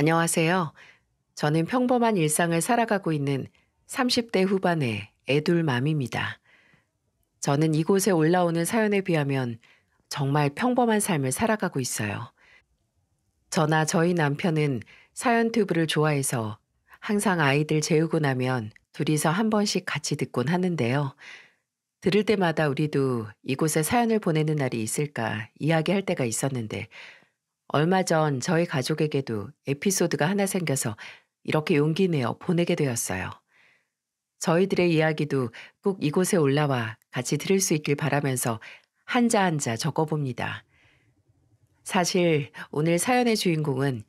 안녕하세요. 저는 평범한 일상을 살아가고 있는 30대 후반의 애둘맘입니다. 저는 이곳에 올라오는 사연에 비하면 정말 평범한 삶을 살아가고 있어요. 저나 저희 남편은 사연 튜브를 좋아해서 항상 아이들 재우고 나면 둘이서 한 번씩 같이 듣곤 하는데요. 들을 때마다 우리도 이곳에 사연을 보내는 날이 있을까 이야기할 때가 있었는데 얼마 전 저희 가족에게도 에피소드가 하나 생겨서 이렇게 용기 내어 보내게 되었어요. 저희들의 이야기도 꼭 이곳에 올라와 같이 들을 수 있길 바라면서 한자 한자 적어봅니다. 사실 오늘 사연의 주인공은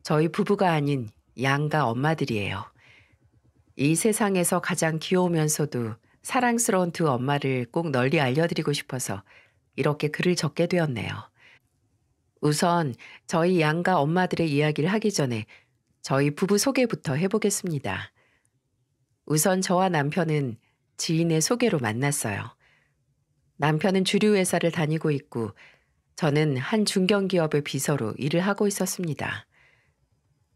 저희 부부가 아닌 양가 엄마들이에요. 이 세상에서 가장 귀여우면서도 사랑스러운 두 엄마를 꼭 널리 알려드리고 싶어서 이렇게 글을 적게 되었네요. 우선 저희 양가 엄마들의 이야기를 하기 전에 저희 부부 소개부터 해보겠습니다. 우선 저와 남편은 지인의 소개로 만났어요. 남편은 주류 회사를 다니고 있고 저는 한 중견기업의 비서로 일을 하고 있었습니다.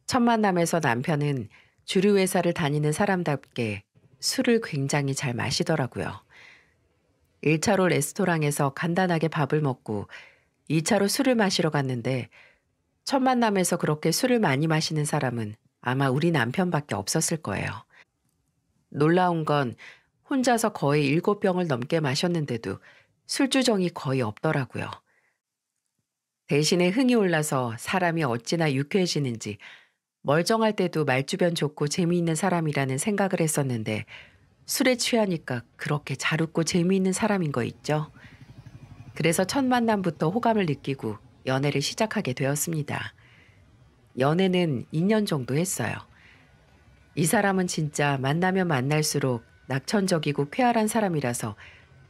첫 만남에서 남편은 주류 회사를 다니는 사람답게 술을 굉장히 잘 마시더라고요. 1차로 레스토랑에서 간단하게 밥을 먹고 2차로 술을 마시러 갔는데 첫 만남에서 그렇게 술을 많이 마시는 사람은 아마 우리 남편밖에 없었을 거예요. 놀라운 건 혼자서 거의 7병을 넘게 마셨는데도 술주정이 거의 없더라고요. 대신에 흥이 올라서 사람이 어찌나 유쾌해지는지 멀쩡할 때도 말주변 좋고 재미있는 사람이라는 생각을 했었는데 술에 취하니까 그렇게 잘 웃고 재미있는 사람인 거 있죠. 그래서 첫 만남부터 호감을 느끼고 연애를 시작하게 되었습니다. 연애는 2년 정도 했어요. 이 사람은 진짜 만나면 만날수록 낙천적이고 쾌활한 사람이라서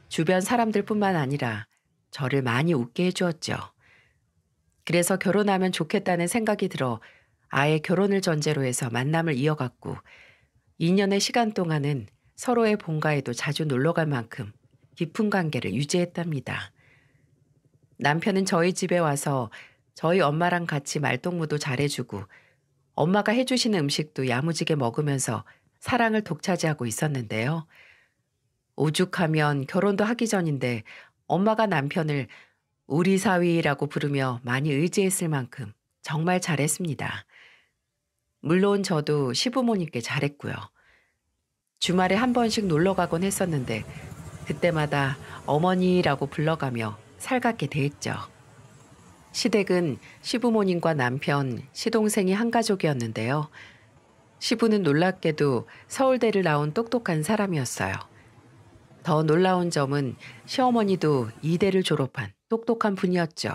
주변 사람들뿐만 아니라 저를 많이 웃게 해주었죠. 그래서 결혼하면 좋겠다는 생각이 들어 아예 결혼을 전제로 해서 만남을 이어갔고 2년의 시간 동안은 서로의 본가에도 자주 놀러 갈 만큼 깊은 관계를 유지했답니다. 남편은 저희 집에 와서 저희 엄마랑 같이 말동무도 잘해주고 엄마가 해주시는 음식도 야무지게 먹으면서 사랑을 독차지하고 있었는데요. 오죽하면 결혼도 하기 전인데 엄마가 남편을 우리 사위라고 부르며 많이 의지했을 만큼 정말 잘했습니다. 물론 저도 시부모님께 잘했고요. 주말에 한 번씩 놀러 가곤 했었는데 그때마다 어머니라고 불러가며 살갑게 대했죠. 시댁은 시부모님과 남편, 시동생이 한 가족이었는데요. 시부는 놀랍게도 서울대를 나온 똑똑한 사람이었어요. 더 놀라운 점은 시어머니도 이대를 졸업한 똑똑한 분이었죠.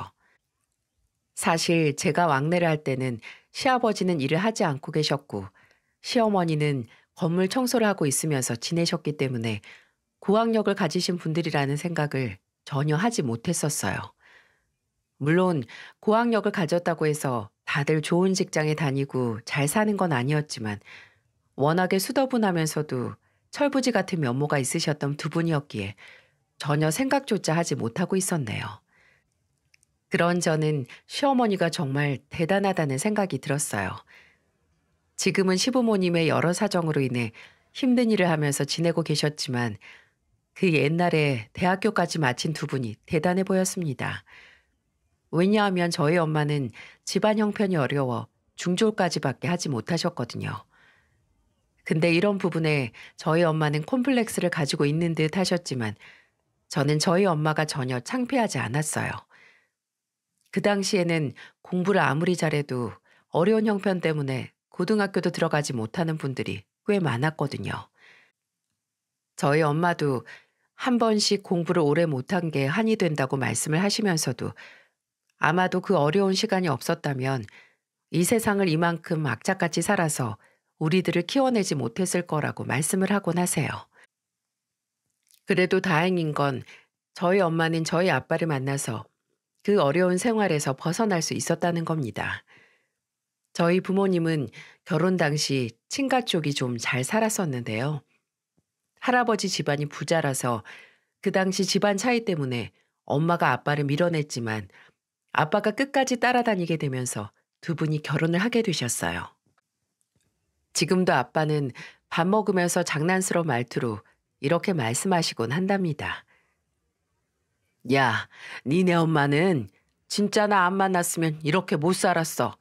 사실 제가 왕래를 할 때는 시아버지는 일을 하지 않고 계셨고 시어머니는 건물 청소를 하고 있으면서 지내셨기 때문에 고학력을 가지신 분들이라는 생각을 전혀 하지 못했었어요. 물론 고학력을 가졌다고 해서 다들 좋은 직장에 다니고 잘 사는 건 아니었지만 워낙에 수더분하면서도 철부지 같은 면모가 있으셨던 두 분이었기에 전혀 생각조차 하지 못하고 있었네요. 그런 저는 시어머니가 정말 대단하다는 생각이 들었어요. 지금은 시부모님의 여러 사정으로 인해 힘든 일을 하면서 지내고 계셨지만 그 옛날에 대학교까지 마친 두 분이 대단해 보였습니다. 왜냐하면 저희 엄마는 집안 형편이 어려워 중졸까지밖에 하지 못하셨거든요. 근데 이런 부분에 저희 엄마는 콤플렉스를 가지고 있는 듯 하셨지만 저는 저희 엄마가 전혀 창피하지 않았어요. 그 당시에는 공부를 아무리 잘해도 어려운 형편 때문에 고등학교도 들어가지 못하는 분들이 꽤 많았거든요. 저희 엄마도 한 번씩 공부를 오래 못한 게 한이 된다고 말씀을 하시면서도 아마도 그 어려운 시간이 없었다면 이 세상을 이만큼 악착같이 살아서 우리들을 키워내지 못했을 거라고 말씀을 하곤 하세요. 그래도 다행인 건 저희 엄마는 저희 아빠를 만나서 그 어려운 생활에서 벗어날 수 있었다는 겁니다. 저희 부모님은 결혼 당시 친가 쪽이 좀 잘 살았었는데요. 할아버지 집안이 부자라서 그 당시 집안 차이 때문에 엄마가 아빠를 밀어냈지만 아빠가 끝까지 따라다니게 되면서 두 분이 결혼을 하게 되셨어요. 지금도 아빠는 밥 먹으면서 장난스러운 말투로 이렇게 말씀하시곤 한답니다. 야, 니네 엄마는 진짜 나 안 만났으면 이렇게 못 살았어.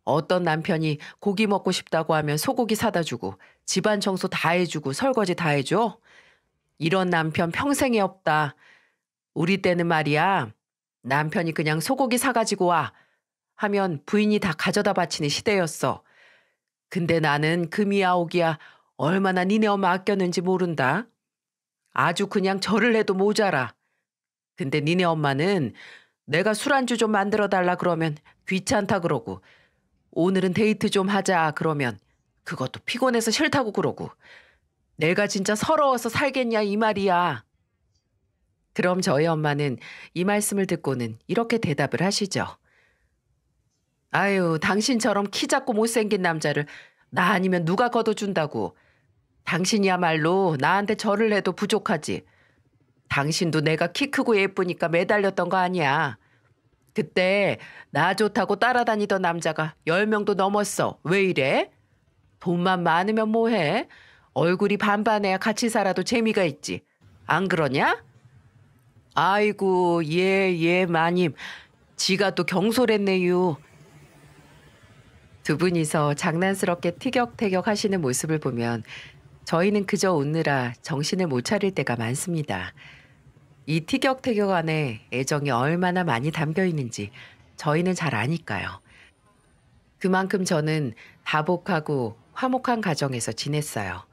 어떤 남편이 고기 먹고 싶다고 하면 소고기 사다 주고 집안 청소 다 해주고 설거지 다 해줘? 이런 남편 평생에 없다. 우리 때는 말이야. 남편이 그냥 소고기 사가지고 와 하면 부인이 다 가져다 바치는 시대였어. 근데 나는 금이야 오기야 얼마나 니네 엄마 아꼈는지 모른다. 아주 그냥 절을 해도 모자라. 근데 니네 엄마는 내가 술안주 좀 만들어 달라 그러면 귀찮다 그러고 오늘은 데이트 좀 하자 그러면 그것도 피곤해서 싫다고 그러고 내가 진짜 서러워서 살겠냐 이 말이야. 그럼 저희 엄마는 이 말씀을 듣고는 이렇게 대답을 하시죠. 아유, 당신처럼 키 작고 못생긴 남자를 나 아니면 누가 걷어준다고. 당신이야말로 나한테 절을 해도 부족하지. 당신도 내가 키 크고 예쁘니까 매달렸던 거 아니야. 그때 나 좋다고 따라다니던 남자가 10명도 넘었어. 왜 이래? 돈만 많으면 뭐해? 얼굴이 반반해야 같이 살아도 재미가 있지. 안 그러냐? 아이고, 예, 마님. 지가 또 경솔했네요. 두 분이서 장난스럽게 티격태격 하시는 모습을 보면 저희는 그저 웃느라 정신을 못 차릴 때가 많습니다. 이 티격태격 안에 애정이 얼마나 많이 담겨 있는지 저희는 잘 아니까요. 그만큼 저는 다복하고 화목한 가정에서 지냈어요.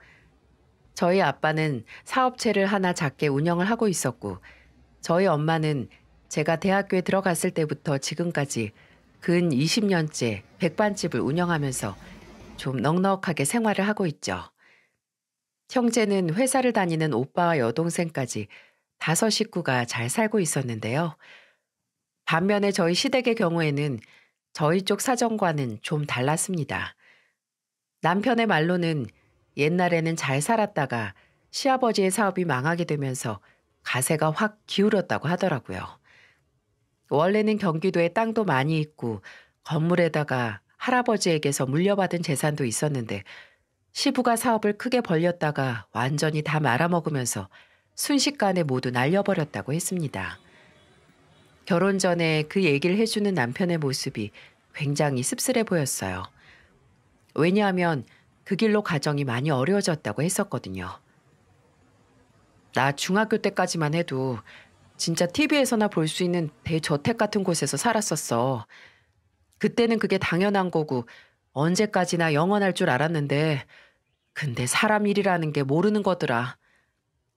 저희 아빠는 사업체를 하나 작게 운영을 하고 있었고 저희 엄마는 제가 대학교에 들어갔을 때부터 지금까지 근 20년째 백반집을 운영하면서 좀 넉넉하게 생활을 하고 있죠. 형제는 회사를 다니는 오빠와 여동생까지 5 식구가 잘 살고 있었는데요. 반면에 저희 시댁의 경우에는 저희 쪽 사정과는 좀 달랐습니다. 남편의 말로는 옛날에는 잘 살았다가 시아버지의 사업이 망하게 되면서 가세가 확 기울었다고 하더라고요. 원래는 경기도에 땅도 많이 있고 건물에다가 할아버지에게서 물려받은 재산도 있었는데 시부가 사업을 크게 벌렸다가 완전히 다 말아먹으면서 순식간에 모두 날려버렸다고 했습니다. 결혼 전에 그 얘기를 해주는 남편의 모습이 굉장히 씁쓸해 보였어요. 왜냐하면 그 길로 가정이 많이 어려워졌다고 했었거든요. 나 중학교 때까지만 해도 진짜 TV에서나 볼 수 있는 대저택 같은 곳에서 살았었어. 그때는 그게 당연한 거고 언제까지나 영원할 줄 알았는데 근데 사람 일이라는 게 모르는 거더라.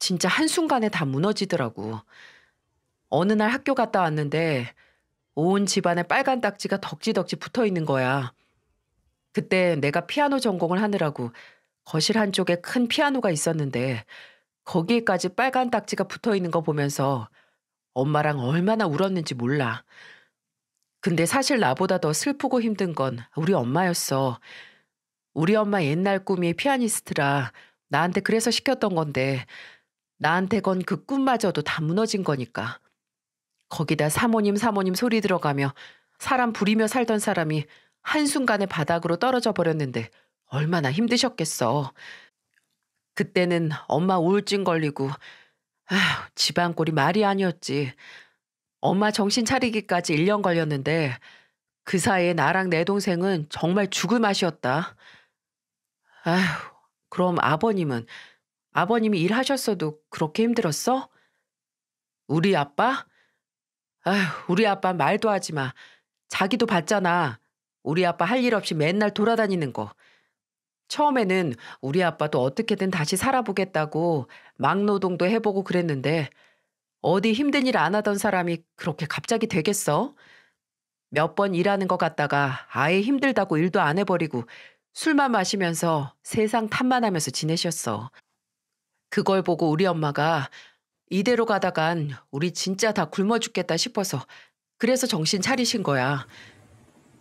진짜 한순간에 다 무너지더라고. 어느 날 학교 갔다 왔는데 온 집안에 빨간 딱지가 덕지덕지 붙어 있는 거야. 그때 내가 피아노 전공을 하느라고 거실 한쪽에 큰 피아노가 있었는데 거기에까지 빨간 딱지가 붙어 있는 거 보면서 엄마랑 얼마나 울었는지 몰라. 근데 사실 나보다 더 슬프고 힘든 건 우리 엄마였어. 우리 엄마 옛날 꿈이 피아니스트라 나한테 그래서 시켰던 건데 나한테 건 그 꿈마저도 다 무너진 거니까. 거기다 사모님 소리 들어가며 사람 부리며 살던 사람이 한순간에 바닥으로 떨어져 버렸는데 얼마나 힘드셨겠어. 그때는 엄마 우울증 걸리고 아휴 집안 꼴이 말이 아니었지. 엄마 정신 차리기까지 1년 걸렸는데 그 사이에 나랑 내 동생은 정말 죽을 맛이었다. 아휴 그럼 아버님이 일하셨어도 그렇게 힘들었어? 우리 아빠? 아휴 우리 아빠 말도 하지 마. 자기도 봤잖아. 우리 아빠 할 일 없이 맨날 돌아다니는 거. 처음에는 우리 아빠도 어떻게든 다시 살아보겠다고 막노동도 해보고 그랬는데 어디 힘든 일 안 하던 사람이 그렇게 갑자기 되겠어? 몇 번 일하는 것 같다가 아예 힘들다고 일도 안 해버리고 술만 마시면서 세상 탓만 하면서 지내셨어. 그걸 보고 우리 엄마가 이대로 가다간 우리 진짜 다 굶어 죽겠다 싶어서 그래서 정신 차리신 거야.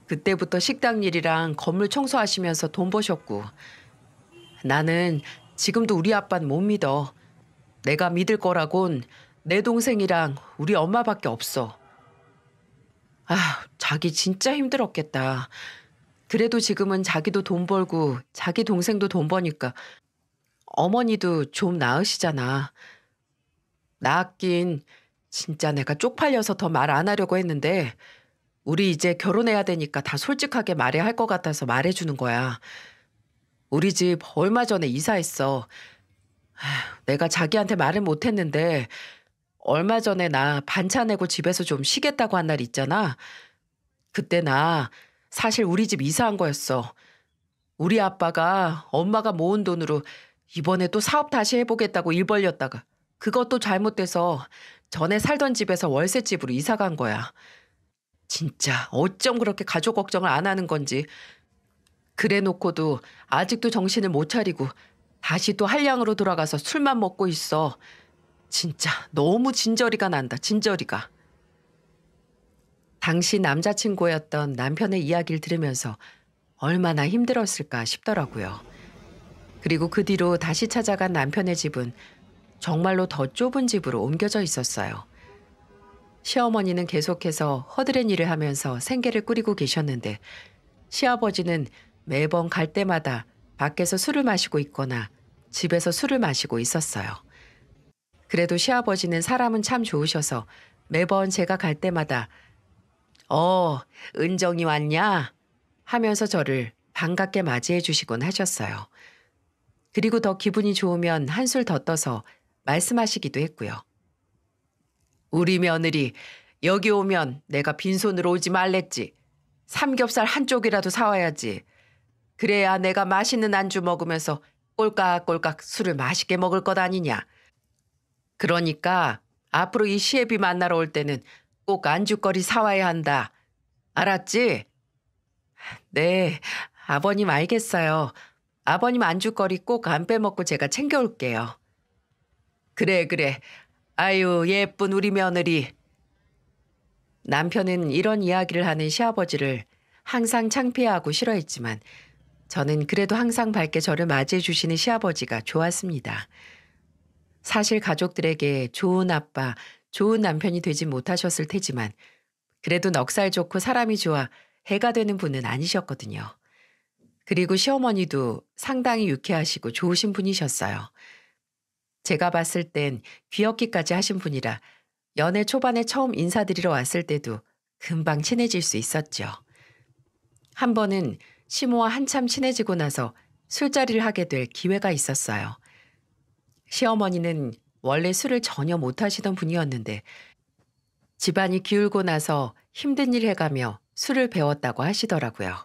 그때부터 식당 일이랑 건물 청소하시면서 돈 버셨고 나는 지금도 우리 아빠는 못 믿어. 내가 믿을 거라곤 내 동생이랑 우리 엄마밖에 없어. 자기 진짜 힘들었겠다. 그래도 지금은 자기도 돈 벌고 자기 동생도 돈 버니까 어머니도 좀 나으시잖아. 낳았긴 진짜 내가 쪽팔려서 더 말 안 하려고 했는데 우리 이제 결혼해야 되니까 다 솔직하게 말해야 할 것 같아서 말해주는 거야. 우리 집 얼마 전에 이사했어. 내가 자기한테 말을 못했는데 얼마 전에 나 반차 내고 집에서 좀 쉬겠다고 한 날 있잖아. 그때 나 사실 우리 집 이사한 거였어. 우리 아빠가 엄마가 모은 돈으로 이번에 또 사업 다시 해보겠다고 일 벌렸다가 그것도 잘못돼서 전에 살던 집에서 월세집으로 이사 간 거야. 진짜 어쩜 그렇게 가족 걱정을 안 하는 건지. 그래 놓고도 아직도 정신을 못 차리고 다시 또 한량으로 돌아가서 술만 먹고 있어. 진짜 너무 진저리가 난다, 진저리가. 당시 남자친구였던 남편의 이야기를 들으면서 얼마나 힘들었을까 싶더라고요. 그리고 그 뒤로 다시 찾아간 남편의 집은 정말로 더 좁은 집으로 옮겨져 있었어요. 시어머니는 계속해서 허드렛 일을 하면서 생계를 꾸리고 계셨는데 시아버지는 매번 갈 때마다 밖에서 술을 마시고 있거나 집에서 술을 마시고 있었어요. 그래도 시아버지는 사람은 참 좋으셔서 매번 제가 갈 때마다 은정이 왔냐? 하면서 저를 반갑게 맞이해 주시곤 하셨어요. 그리고 더 기분이 좋으면 한술 더 떠서 말씀하시기도 했고요. 우리 며느리 여기 오면 내가 빈손으로 오지 말랬지. 삼겹살 한 쪽이라도 사와야지. 그래야 내가 맛있는 안주 먹으면서 꼴깍꼴깍 술을 맛있게 먹을 것 아니냐. 그러니까 앞으로 이 시애비 만나러 올 때는 꼭 안주거리 사와야 한다. 알았지? 네, 아버님 알겠어요. 아버님 안주거리 꼭 안 빼먹고 제가 챙겨올게요. 그래, 그래. 아유, 예쁜 우리 며느리. 남편은 이런 이야기를 하는 시아버지를 항상 창피해하고 싫어했지만 저는 그래도 항상 밝게 저를 맞이해 주시는 시아버지가 좋았습니다. 사실 가족들에게 좋은 아빠, 좋은 남편이 되진 못하셨을 테지만 그래도 넉살 좋고 사람이 좋아 해가 되는 분은 아니셨거든요. 그리고 시어머니도 상당히 유쾌하시고 좋으신 분이셨어요. 제가 봤을 땐 귀엽기까지 하신 분이라 연애 초반에 처음 인사드리러 왔을 때도 금방 친해질 수 있었죠. 한 번은 시모와 한참 친해지고 나서 술자리를 하게 될 기회가 있었어요. 시어머니는 원래 술을 전혀 못 하시던 분이었는데 집안이 기울고 나서 힘든 일 해가며 술을 배웠다고 하시더라고요.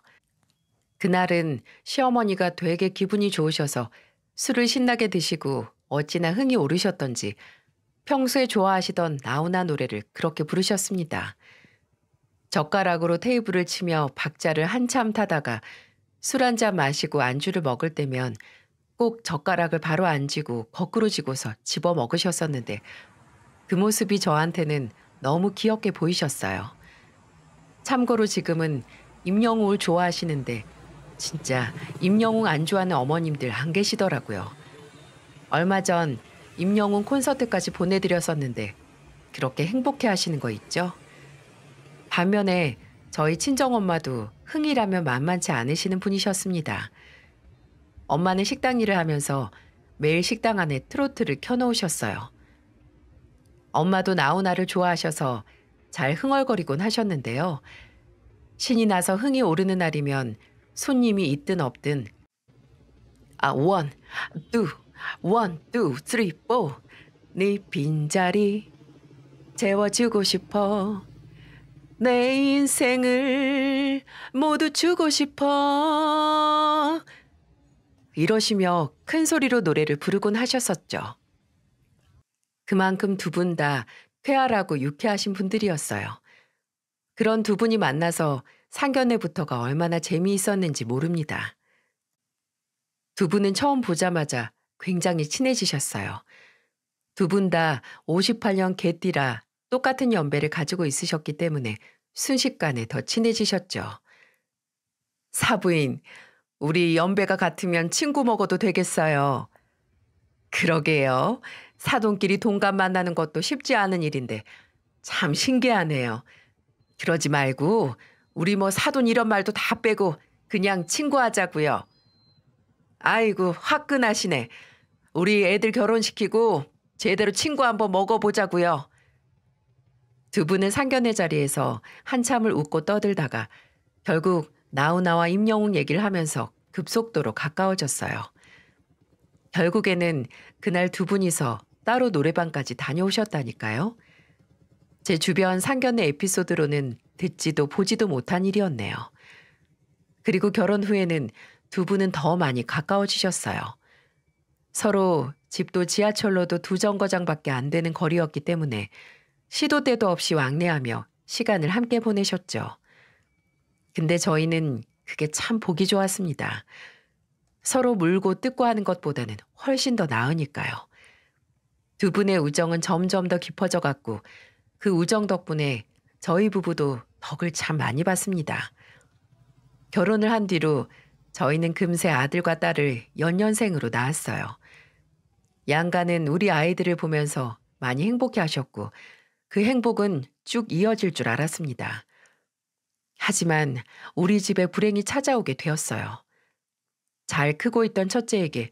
그날은 시어머니가 되게 기분이 좋으셔서 술을 신나게 드시고 어찌나 흥이 오르셨던지 평소에 좋아하시던 나훈아 노래를 그렇게 부르셨습니다. 젓가락으로 테이블을 치며 박자를 한참 타다가 술 한 잔 마시고 안주를 먹을 때면 꼭 젓가락을 바로 안 쥐고 거꾸로 쥐고서 집어 먹으셨었는데 그 모습이 저한테는 너무 귀엽게 보이셨어요. 참고로 지금은 임영웅을 좋아하시는데 진짜 임영웅 안 좋아하는 어머님들 안 계시더라고요. 얼마 전 임영웅 콘서트까지 보내드렸었는데 그렇게 행복해 하시는 거 있죠? 반면에 저희 친정엄마도 흥이라면 만만치 않으시는 분이셨습니다. 엄마는 식당 일을 하면서 매일 식당 안에 트로트를 켜놓으셨어요. 엄마도 나훈아를 좋아하셔서 잘 흥얼거리곤 하셨는데요. 신이 나서 흥이 오르는 날이면 손님이 있든 없든 원, 투, 원, 투, 쓰리, 포 네 빈자리 채워주고 싶어 내 인생을 모두 주고 싶어 이러시며 큰 소리로 노래를 부르곤 하셨었죠. 그만큼 두 분 다 쾌활하고 유쾌하신 분들이었어요. 그런 두 분이 만나서 상견례부터가 얼마나 재미있었는지 모릅니다. 두 분은 처음 보자마자 굉장히 친해지셨어요. 두 분 다 58년 개띠라 똑같은 연배를 가지고 있으셨기 때문에 순식간에 더 친해지셨죠. 사부인, 우리 연배가 같으면 친구 먹어도 되겠어요. 그러게요. 사돈끼리 동갑 만나는 것도 쉽지 않은 일인데 참 신기하네요. 그러지 말고 우리 뭐 사돈 이런 말도 다 빼고 그냥 친구하자고요. 아이고 화끈하시네. 우리 애들 결혼시키고 제대로 친구 한번 먹어보자고요. 두 분은 상견례 자리에서 한참을 웃고 떠들다가 결국 나훈아와 임영웅 얘기를 하면서 급속도로 가까워졌어요. 결국에는 그날 두 분이서 따로 노래방까지 다녀오셨다니까요. 제 주변 상견례 에피소드로는 듣지도 보지도 못한 일이었네요. 그리고 결혼 후에는 두 분은 더 많이 가까워지셨어요. 서로 집도 지하철로도 2정거장밖에 안 되는 거리였기 때문에 시도 때도 없이 왕래하며 시간을 함께 보내셨죠. 근데 저희는 그게 참 보기 좋았습니다. 서로 물고 뜯고 하는 것보다는 훨씬 더 나으니까요. 두 분의 우정은 점점 더 깊어져 갔고 그 우정 덕분에 저희 부부도 덕을 참 많이 봤습니다. 결혼을 한 뒤로 저희는 금세 아들과 딸을 연년생으로 낳았어요. 양가는 우리 아이들을 보면서 많이 행복해 하셨고 그 행복은 쭉 이어질 줄 알았습니다. 하지만 우리 집에 불행이 찾아오게 되었어요. 잘 크고 있던 첫째에게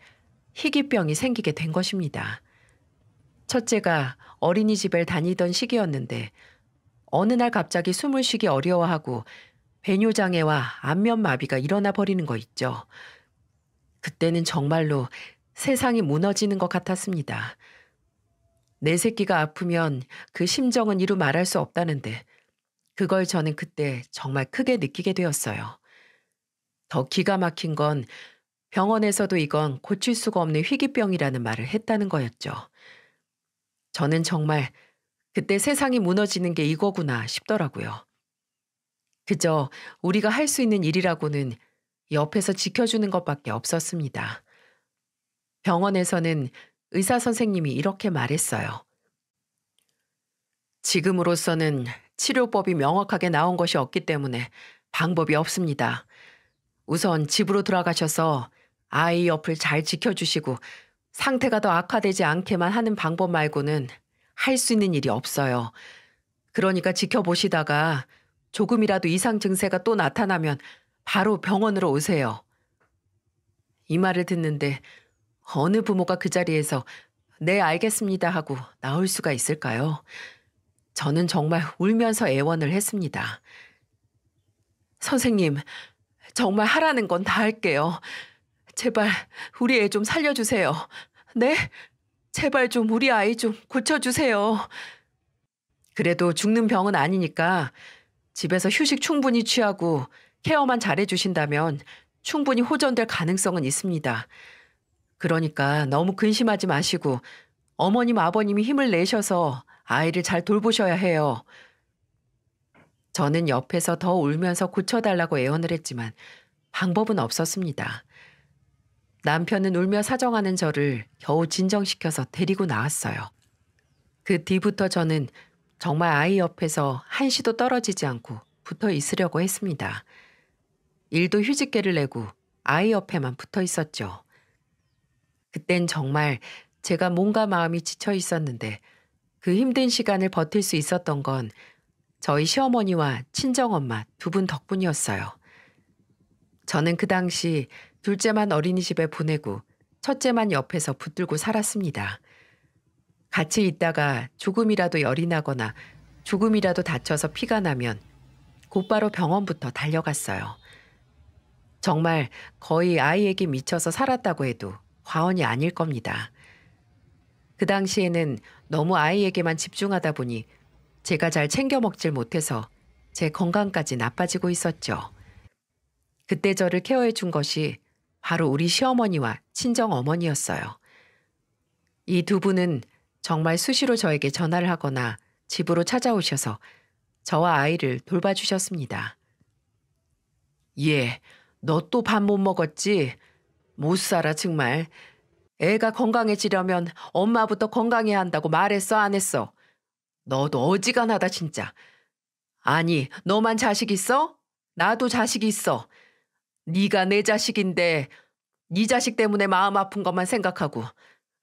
희귀병이 생기게 된 것입니다. 첫째가 어린이집을 다니던 시기였는데 어느 날 갑자기 숨을 쉬기 어려워하고 배뇨장애와 안면마비가 일어나 버리는 거 있죠. 그때는 정말로 세상이 무너지는 것 같았습니다. 내 새끼가 아프면 그 심정은 이루 말할 수 없다는데 그걸 저는 그때 정말 크게 느끼게 되었어요. 더 기가 막힌 건 병원에서도 이건 고칠 수가 없는 희귀병이라는 말을 했다는 거였죠. 저는 정말 그때 세상이 무너지는 게 이거구나 싶더라고요. 그저 우리가 할 수 있는 일이라고는 옆에서 지켜주는 것밖에 없었습니다. 병원에서는 의사 선생님이 이렇게 말했어요. 지금으로서는 치료법이 명확하게 나온 것이 없기 때문에 방법이 없습니다. 우선 집으로 돌아가셔서 아이 옆을 잘 지켜주시고 상태가 더 악화되지 않게만 하는 방법 말고는 할 수 있는 일이 없어요. 그러니까 지켜보시다가 조금이라도 이상 증세가 또 나타나면 바로 병원으로 오세요. 이 말을 듣는데 어느 부모가 그 자리에서 네 알겠습니다 하고 나올 수가 있을까요? 저는 정말 울면서 애원을 했습니다. 선생님, 정말 하라는 건 다 할게요. 제발 우리 애 좀 살려주세요. 네? 제발 좀 우리 아이 좀 고쳐주세요. 그래도 죽는 병은 아니니까 집에서 휴식 충분히 취하고 케어만 잘해주신다면 충분히 호전될 가능성은 있습니다. 그러니까 너무 근심하지 마시고 어머님, 아버님이 힘을 내셔서 아이를 잘 돌보셔야 해요. 저는 옆에서 더 울면서 고쳐달라고 애원을 했지만 방법은 없었습니다. 남편은 울며 사정하는 저를 겨우 진정시켜서 데리고 나왔어요. 그 뒤부터 저는 정말 아이 옆에서 한시도 떨어지지 않고 붙어 있으려고 했습니다. 일도 휴직계를 내고 아이 옆에만 붙어 있었죠. 그땐 정말 제가 몸과 마음이 지쳐 있었는데 그 힘든 시간을 버틸 수 있었던 건 저희 시어머니와 친정엄마 두 분 덕분이었어요. 저는 그 당시 둘째만 어린이집에 보내고 첫째만 옆에서 붙들고 살았습니다. 같이 있다가 조금이라도 열이 나거나 조금이라도 다쳐서 피가 나면 곧바로 병원부터 달려갔어요. 정말 거의 아이에게 미쳐서 살았다고 해도 과언이 아닐 겁니다. 그 당시에는 너무 아이에게만 집중하다 보니 제가 잘 챙겨 먹질 못해서 제 건강까지 나빠지고 있었죠. 그때 저를 케어해 준 것이 바로 우리 시어머니와 친정 어머니였어요. 이 두 분은 정말 수시로 저에게 전화를 하거나 집으로 찾아오셔서 저와 아이를 돌봐주셨습니다. 얘, 너 또 밥 못 먹었지? 못 살아 정말. 애가 건강해지려면 엄마부터 건강해야 한다고 말했어 안 했어? 너도 어지간하다 진짜. 아니 너만 자식 있어? 나도 자식 있어. 네가 내 자식인데 네 자식 때문에 마음 아픈 것만 생각하고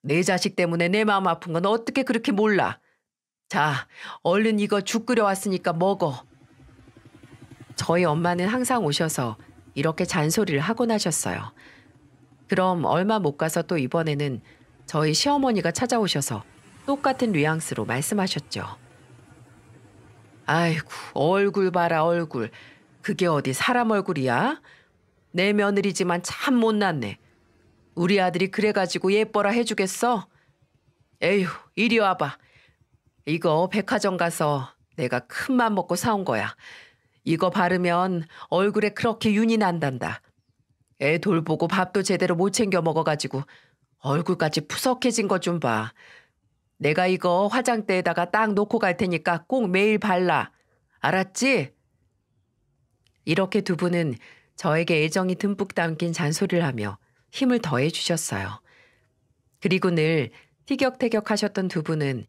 내 자식 때문에 내 마음 아픈 건 어떻게 그렇게 몰라. 자 얼른 이거 죽 끓여왔으니까 먹어. 저희 엄마는 항상 오셔서 이렇게 잔소리를 하곤 하셨어요. 그럼 얼마 못 가서 또 이번에는 저희 시어머니가 찾아오셔서 똑같은 뉘앙스로 말씀하셨죠. 아이고, 얼굴 봐라, 얼굴. 그게 어디 사람 얼굴이야? 내 며느리지만 참 못났네. 우리 아들이 그래가지고 예뻐라 해주겠어? 에휴, 이리 와봐. 이거 백화점 가서 내가 큰 맘 먹고 사온 거야. 이거 바르면 얼굴에 그렇게 윤이 난단다. 애 돌보고 밥도 제대로 못 챙겨 먹어가지고 얼굴까지 푸석해진 것 좀 봐. 내가 이거 화장대에다가 딱 놓고 갈 테니까 꼭 매일 발라. 알았지? 이렇게 두 분은 저에게 애정이 듬뿍 담긴 잔소리를 하며 힘을 더해 주셨어요. 그리고 늘 티격태격 하셨던 두 분은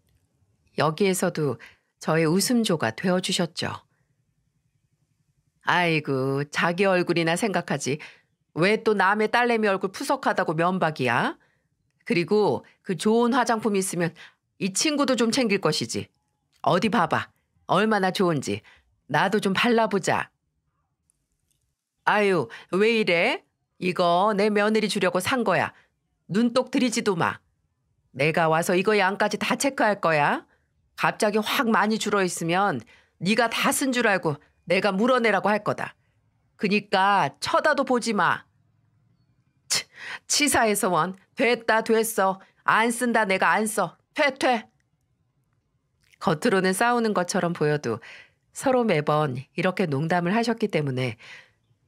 여기에서도 저의 웃음조가 되어주셨죠. 아이고, 자기 얼굴이나 생각하지. 왜 또 남의 딸내미 얼굴 푸석하다고 면박이야? 그리고 그 좋은 화장품 있으면 이 친구도 좀 챙길 것이지. 어디 봐봐. 얼마나 좋은지. 나도 좀 발라보자. 아유, 왜 이래? 이거 내 며느리 주려고 산 거야. 눈독 들이지도 마. 내가 와서 이거 양까지 다 체크할 거야. 갑자기 확 많이 줄어있으면 네가 다 쓴 줄 알고 내가 물어내라고 할 거다. 그니까 쳐다도 보지 마. 치사해서 원. 됐다 됐어. 안 쓴다 내가 안 써. 퇴. 겉으로는 싸우는 것처럼 보여도 서로 매번 이렇게 농담을 하셨기 때문에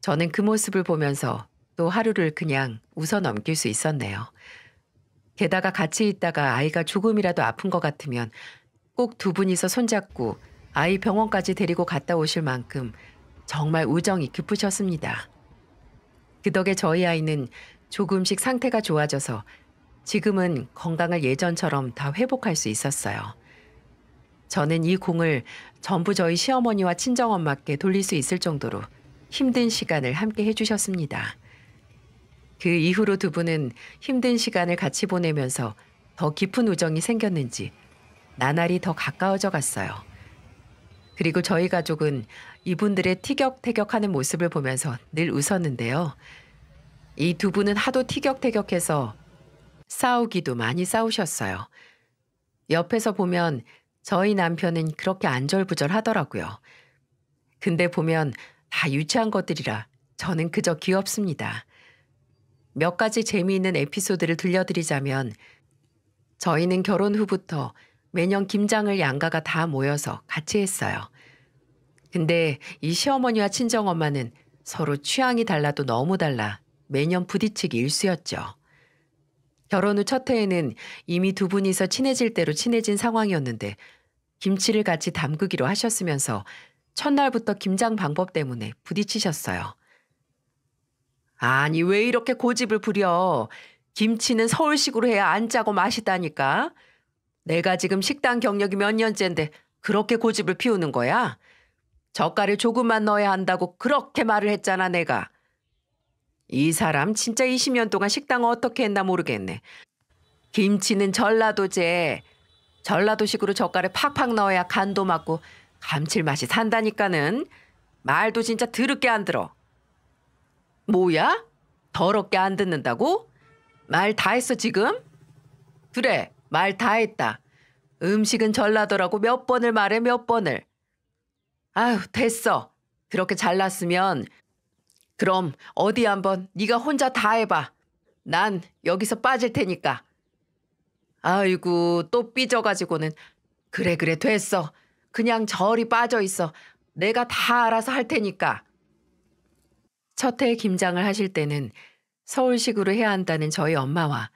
저는 그 모습을 보면서 또 하루를 그냥 웃어 넘길 수 있었네요. 게다가 같이 있다가 아이가 조금이라도 아픈 것 같으면 꼭 두 분이서 손잡고 아이 병원까지 데리고 갔다 오실 만큼 정말 우정이 깊으셨습니다. 그 덕에 저희 아이는 조금씩 상태가 좋아져서 지금은 건강을 예전처럼 다 회복할 수 있었어요. 저는 이 공을 전부 저희 시어머니와 친정엄마께 돌릴 수 있을 정도로 힘든 시간을 함께 해주셨습니다. 그 이후로 두 분은 힘든 시간을 같이 보내면서 더 깊은 우정이 생겼는지 나날이 더 가까워져 갔어요. 그리고 저희 가족은 이분들의 티격태격하는 모습을 보면서 늘 웃었는데요. 이 두 분은 하도 티격태격해서 싸우기도 많이 싸우셨어요. 옆에서 보면 저희 남편은 그렇게 안절부절 하더라고요. 근데 보면 다 유치한 것들이라 저는 그저 귀엽습니다. 몇 가지 재미있는 에피소드를 들려드리자면 저희는 결혼 후부터 매년 김장을 양가가 다 모여서 같이 했어요. 근데 이 시어머니와 친정엄마는 서로 취향이 달라도 너무 달라 매년 부딪히기 일쑤였죠. 결혼 후 첫 해에는 이미 두 분이서 친해질 대로 친해진 상황이었는데 김치를 같이 담그기로 하셨으면서 첫날부터 김장 방법 때문에 부딪히셨어요. 아니 왜 이렇게 고집을 부려. 김치는 서울식으로 해야 안 짜고 맛있다니까. 내가 지금 식당 경력이 몇 년째인데 그렇게 고집을 피우는 거야? 젓갈을 조금만 넣어야 한다고 그렇게 말을 했잖아 내가. 이 사람 진짜 20년 동안 식당을 어떻게 했나 모르겠네. 김치는 전라도제. 전라도식으로 젓갈을 팍팍 넣어야 간도 맞고 감칠맛이 산다니까는. 말도 진짜 더럽게 안 들어. 뭐야? 더럽게 안 듣는다고? 말 다 했어 지금? 그래, 말 다 했다. 음식은 전라도라고 몇 번을 말해 몇 번을. 아휴 됐어. 그렇게 잘났으면 그럼 어디 한번 네가 혼자 다 해봐. 난 여기서 빠질 테니까. 아이고 또 삐져가지고는. 그래 됐어. 그냥 저리 빠져 있어. 내가 다 알아서 할 테니까. 첫 해 김장을 하실 때는 서울식으로 해야 한다는 저희 엄마와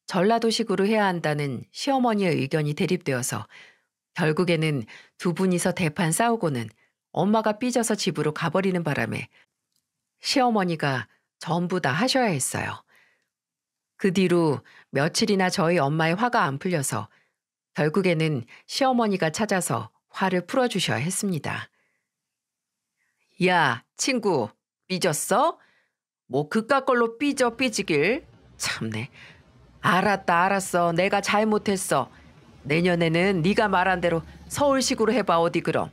전라도식으로 해야 한다는 시어머니의 의견이 대립되어서 결국에는 두 분이서 대판 싸우고는 엄마가 삐져서 집으로 가버리는 바람에 시어머니가 전부 다 하셔야 했어요. 그 뒤로 며칠이나 저희 엄마의 화가 안 풀려서 결국에는 시어머니가 찾아서 화를 풀어주셔야 했습니다. 야, 친구, 삐졌어? 뭐 그깟 걸로 삐지길. 참네. 알았어. 내가 잘못했어. 내년에는 네가 말한 대로 서울식으로 해봐 어디 그럼.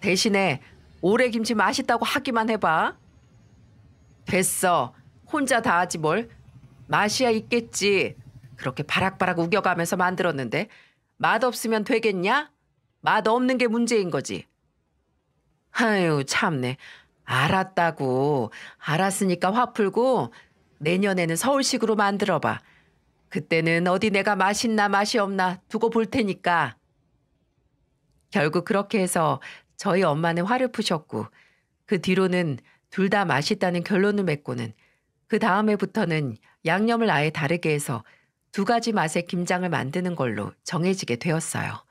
대신에 오래김치 맛있다고 하기만 해봐. 됐어. 혼자 다 하지 뭘. 맛이야 있겠지. 그렇게 바락바락 우겨가면서 만들었는데 맛없으면 되겠냐? 맛없는 게 문제인 거지. 아유 참네. 알았다고. 알았으니까 화 풀고 내년에는 서울식으로 만들어봐. 그때는 어디 내가 맛있나 맛이 없나 두고 볼 테니까. 결국 그렇게 해서 저희 엄마는 화를 푸셨고 그 뒤로는 둘 다 맛있다는 결론을 맺고는 그 다음 해부터는 양념을 아예 다르게 해서 두 가지 맛의 김장을 만드는 걸로 정해지게 되었어요.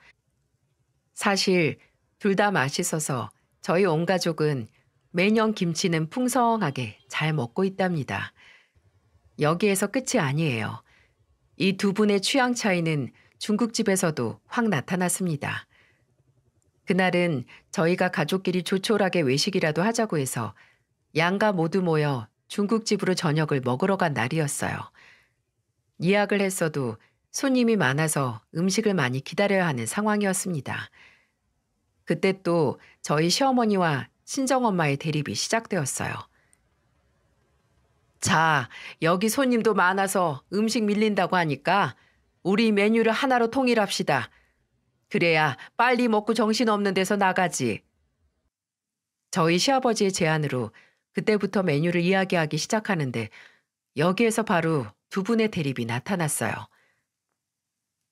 사실 둘 다 맛있어서 저희 온 가족은 매년 김치는 풍성하게 잘 먹고 있답니다. 여기에서 끝이 아니에요. 이 두 분의 취향 차이는 중국집에서도 확 나타났습니다. 그날은 저희가 가족끼리 조촐하게 외식이라도 하자고 해서 양가 모두 모여 중국집으로 저녁을 먹으러 간 날이었어요. 예약을 했어도 손님이 많아서 음식을 많이 기다려야 하는 상황이었습니다. 그때 또 저희 시어머니와 친정엄마의 대립이 시작되었어요. 자, 여기 손님도 많아서 음식 밀린다고 하니까 우리 메뉴를 하나로 통일합시다. 그래야 빨리 먹고 정신없는 데서 나가지. 저희 시아버지의 제안으로 그때부터 메뉴를 이야기하기 시작하는데 여기에서 바로 두 분의 대립이 나타났어요.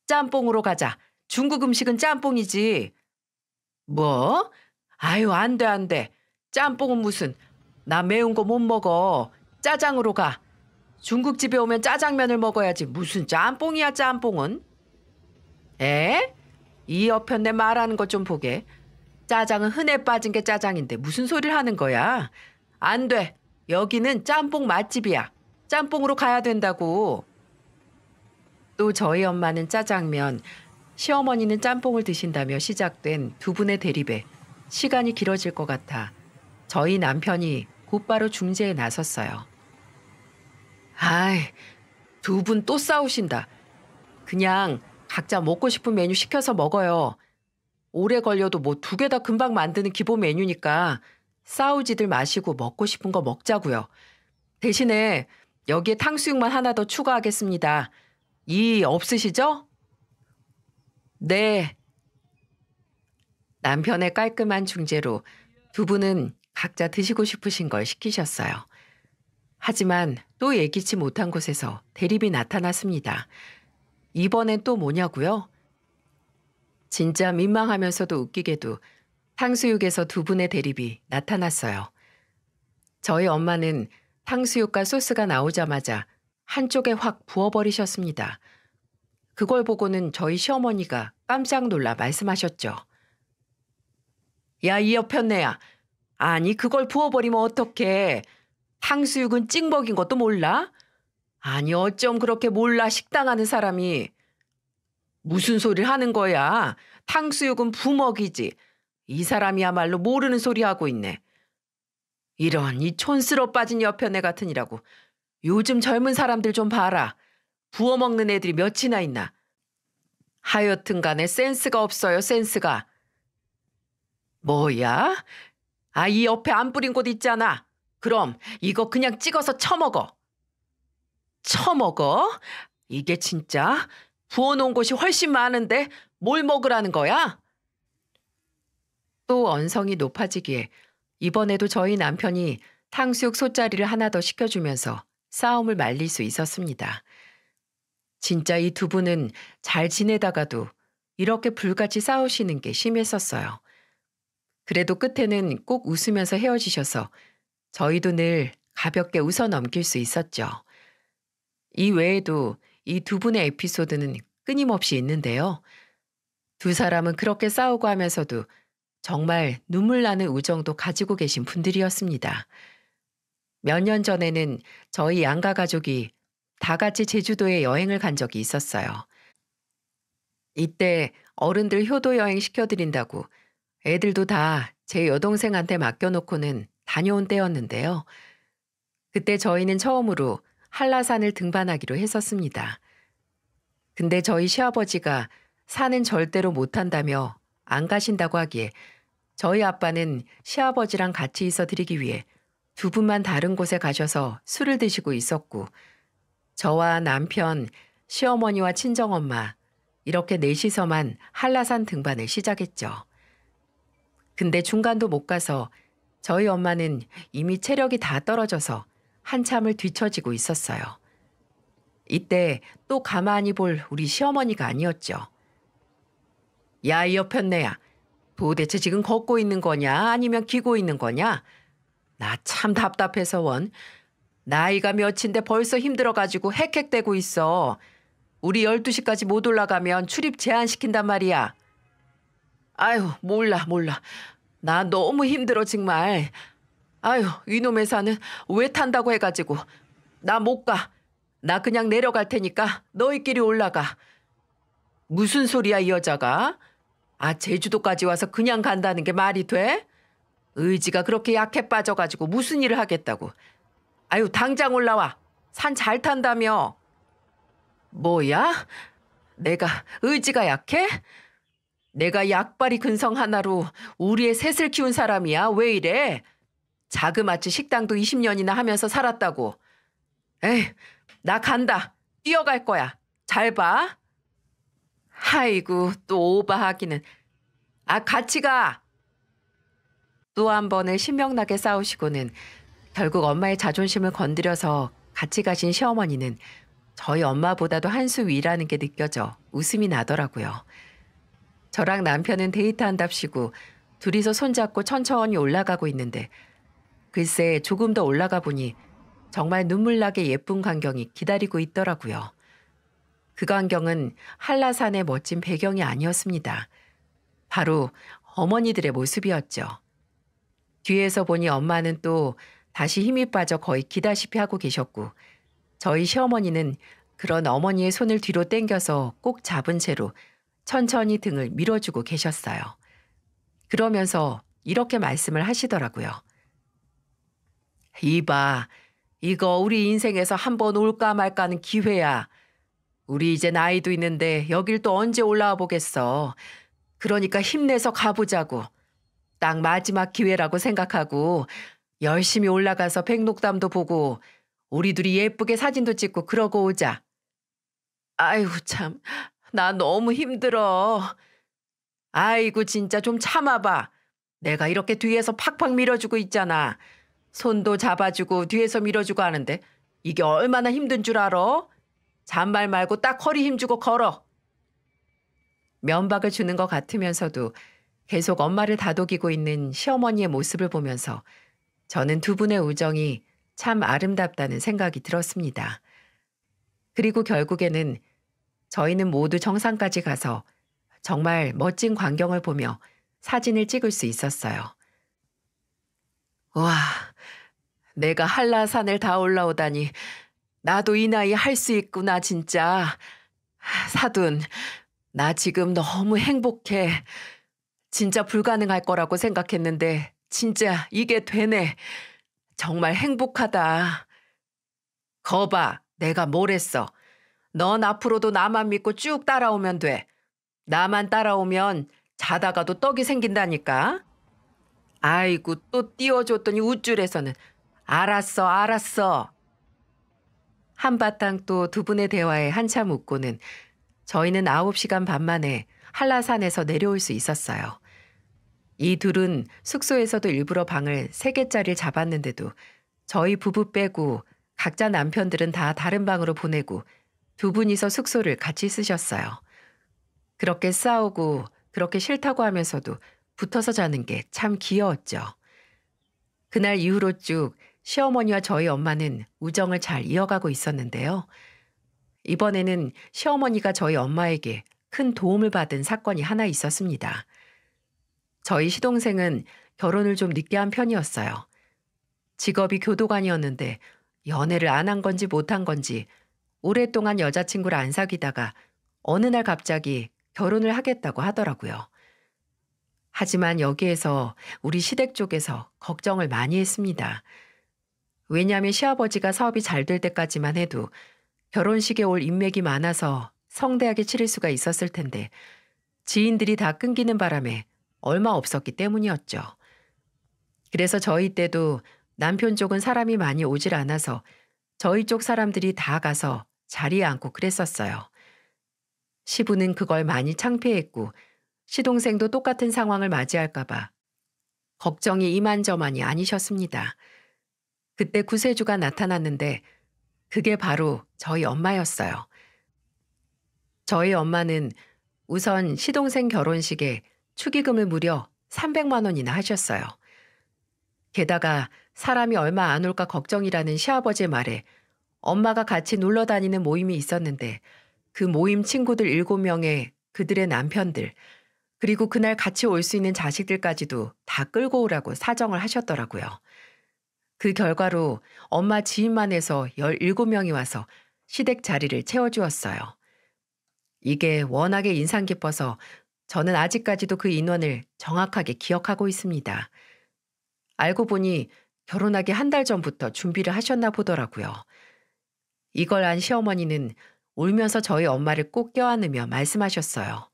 짬뽕으로 가자. 중국 음식은 짬뽕이지. 뭐? 아유, 안 돼, 안 돼. 짬뽕은 무슨. 나 매운 거 못 먹어. 짜장으로 가. 중국집에 오면 짜장면을 먹어야지. 무슨 짬뽕이야, 짬뽕은. 에? 이 여편 내 말하는 것 좀 보게. 짜장은 흔해 빠진 게 짜장인데 무슨 소리를 하는 거야. 안 돼. 여기는 짬뽕 맛집이야. 짬뽕으로 가야 된다고. 또 저희 엄마는 짜장면, 시어머니는 짬뽕을 드신다며 시작된 두 분의 대립에 시간이 길어질 것 같아 저희 남편이 곧바로 중재에 나섰어요. 아이, 두 분 또 싸우신다. 그냥 각자 먹고 싶은 메뉴 시켜서 먹어요. 오래 걸려도 뭐 두 개 다 금방 만드는 기본 메뉴니까 싸우지들 마시고 먹고 싶은 거 먹자고요. 대신에 여기에 탕수육만 하나 더 추가하겠습니다. 이 없으시죠? 네. 남편의 깔끔한 중재로 두 분은 각자 드시고 싶으신 걸 시키셨어요. 하지만 또 예기치 못한 곳에서 대립이 나타났습니다. 이번엔 또 뭐냐고요? 진짜 민망하면서도 웃기게도 탕수육에서 두 분의 대립이 나타났어요. 저희 엄마는 탕수육과 소스가 나오자마자 한쪽에 확 부어버리셨습니다. 그걸 보고는 저희 시어머니가 깜짝 놀라 말씀하셨죠. 야, 이 여편네야. 아니, 그걸 부어버리면 어떡해. 탕수육은 찍먹인 것도 몰라? 아니, 어쩜 그렇게 몰라 식당하는 사람이. 무슨 소리를 하는 거야. 탕수육은 부먹이지. 이 사람이야말로 모르는 소리 하고 있네. 이런 이 촌스러 빠진 여편네 같으니라고. 요즘 젊은 사람들 좀 봐라. 부어먹는 애들이 몇이나 있나. 하여튼 간에 센스가 없어요, 센스가. 뭐야? 아, 이 옆에 안 뿌린 곳 있잖아. 그럼 이거 그냥 찍어서 처먹어. 처먹어? 이게 진짜 부어놓은 곳이 훨씬 많은데 뭘 먹으라는 거야? 또 언성이 높아지기에 이번에도 저희 남편이 탕수육 솥자리를 하나 더 시켜주면서 싸움을 말릴 수 있었습니다. 진짜 이 두 분은 잘 지내다가도 이렇게 불같이 싸우시는 게 심했었어요. 그래도 끝에는 꼭 웃으면서 헤어지셔서 저희도 늘 가볍게 웃어 넘길 수 있었죠. 이 외에도 이 두 분의 에피소드는 끊임없이 있는데요. 두 사람은 그렇게 싸우고 하면서도 정말 눈물 나는 우정도 가지고 계신 분들이었습니다. 몇 년 전에는 저희 양가 가족이 다 같이 제주도에 여행을 간 적이 있었어요. 이때 어른들 효도 여행 시켜드린다고 애들도 다 제 여동생한테 맡겨놓고는 다녀온 때였는데요. 그때 저희는 처음으로 한라산을 등반하기로 했었습니다. 근데 저희 시아버지가 산은 절대로 못 한다며 안 가신다고 하기에 저희 아빠는 시아버지랑 같이 있어 드리기 위해 두 분만 다른 곳에 가셔서 술을 드시고 있었고, 저와 남편, 시어머니와 친정엄마, 이렇게 넷이서만 한라산 등반을 시작했죠. 근데 중간도 못 가서 저희 엄마는 이미 체력이 다 떨어져서 한참을 뒤처지고 있었어요. 이때 또 가만히 볼 우리 시어머니가 아니었죠. 야, 이 여편네야. 도대체 지금 걷고 있는 거냐? 아니면 기고 있는 거냐? 나 참 답답해서 원. 나이가 몇인데 벌써 힘들어가지고 헥헥대고 있어. 우리 12시까지 못 올라가면 출입 제한시킨단 말이야. 아유, 몰라. 나 너무 힘들어 정말. 아유, 이놈의 산은 왜 탄다고 해가지고. 나 못 가. 나 그냥 내려갈 테니까 너희끼리 올라가. 무슨 소리야 이 여자가? 아, 제주도까지 와서 그냥 간다는 게 말이 돼? 의지가 그렇게 약해 빠져가지고 무슨 일을 하겠다고. 아유, 당장 올라와. 산 잘 탄다며. 뭐야? 내가 의지가 약해? 내가 약발이 근성 하나로 우리의 셋을 키운 사람이야. 왜 이래? 자그마치 식당도 20년이나 하면서 살았다고. 에이, 나 간다. 뛰어갈 거야. 잘 봐. 아이고, 또 오바하기는. 아, 같이 가. 또 한 번을 신명나게 싸우시고는 결국 엄마의 자존심을 건드려서 같이 가신 시어머니는 저희 엄마보다도 한 수 위라는 게 느껴져 웃음이 나더라고요. 저랑 남편은 데이트한답시고 둘이서 손잡고 천천히 올라가고 있는데, 글쎄 조금 더 올라가 보니 정말 눈물나게 예쁜 광경이 기다리고 있더라고요. 그 광경은 한라산의 멋진 배경이 아니었습니다. 바로 어머니들의 모습이었죠. 뒤에서 보니 엄마는 또 다시 힘이 빠져 거의 기다시피 하고 계셨고, 저희 시어머니는 그런 어머니의 손을 뒤로 당겨서 꼭 잡은 채로 천천히 등을 밀어주고 계셨어요. 그러면서 이렇게 말씀을 하시더라고요. 이봐, 이거 우리 인생에서 한번 올까 말까 하는 기회야. 우리 이제 나이도 있는데 여길 또 언제 올라와 보겠어. 그러니까 힘내서 가보자고. 딱 마지막 기회라고 생각하고 열심히 올라가서 백록담도 보고 우리 둘이 예쁘게 사진도 찍고 그러고 오자. 아이고 참, 나 너무 힘들어. 아이고 진짜 좀 참아봐. 내가 이렇게 뒤에서 팍팍 밀어주고 있잖아. 손도 잡아주고 뒤에서 밀어주고 하는데 이게 얼마나 힘든 줄 알아? 잔말 말고 딱 허리 힘주고 걸어. 면박을 주는 것 같으면서도 계속 엄마를 다독이고 있는 시어머니의 모습을 보면서 저는 두 분의 우정이 참 아름답다는 생각이 들었습니다. 그리고 결국에는 저희는 모두 정상까지 가서 정말 멋진 광경을 보며 사진을 찍을 수 있었어요. 와, 내가 한라산을 다 올라오다니 나도 이 나이에 할 수 있구나 진짜. 사돈, 나 지금 너무 행복해. 진짜 불가능할 거라고 생각했는데 진짜 이게 되네. 정말 행복하다. 거봐, 내가 뭘 했어. 넌 앞으로도 나만 믿고 쭉 따라오면 돼. 나만 따라오면 자다가도 떡이 생긴다니까. 아이고 또 띄워줬더니 우쭐해서는. 알았어. 한바탕 또 두 분의 대화에 한참 웃고는 저희는 9시간 반 만에 한라산에서 내려올 수 있었어요. 이 둘은 숙소에서도 일부러 방을 3개짜리를 잡았는데도 저희 부부 빼고 각자 남편들은 다 다른 방으로 보내고 두 분이서 숙소를 같이 쓰셨어요. 그렇게 싸우고 그렇게 싫다고 하면서도 붙어서 자는 게 참 귀여웠죠. 그날 이후로 쭉 시어머니와 저희 엄마는 우정을 잘 이어가고 있었는데요. 이번에는 시어머니가 저희 엄마에게 큰 도움을 받은 사건이 하나 있었습니다. 저희 시동생은 결혼을 좀 늦게 한 편이었어요. 직업이 교도관이었는데 연애를 안 한 건지 못 한 건지 오랫동안 여자친구를 안 사귀다가 어느 날 갑자기 결혼을 하겠다고 하더라고요. 하지만 여기에서 우리 시댁 쪽에서 걱정을 많이 했습니다. 왜냐하면 시아버지가 사업이 잘 될 때까지만 해도 결혼식에 올 인맥이 많아서 성대하게 치를 수가 있었을 텐데 지인들이 다 끊기는 바람에 얼마 없었기 때문이었죠. 그래서 저희 때도 남편 쪽은 사람이 많이 오질 않아서 저희 쪽 사람들이 다 가서 자리에 앉고 그랬었어요. 시부는 그걸 많이 창피했고 시동생도 똑같은 상황을 맞이할까봐 걱정이 이만저만이 아니셨습니다. 그때 구세주가 나타났는데 그게 바로 저희 엄마였어요. 저희 엄마는 우선 시동생 결혼식에 축의금을 무려 300만 원이나 하셨어요. 게다가 사람이 얼마 안 올까 걱정이라는 시아버지 말에 엄마가 같이 놀러 다니는 모임이 있었는데 그 모임 친구들 7명에 그들의 남편들, 그리고 그날 같이 올 수 있는 자식들까지도 다 끌고 오라고 사정을 하셨더라고요. 그 결과로 엄마 지인만 해서 17명이 와서 시댁 자리를 채워주었어요. 이게 워낙에 인상 깊어서 저는 아직까지도 그 인원을 정확하게 기억하고 있습니다. 알고 보니 결혼하기 한 달 전부터 준비를 하셨나 보더라고요. 이걸 안 시어머니는 울면서 저희 엄마를 꼭 껴안으며 말씀하셨어요.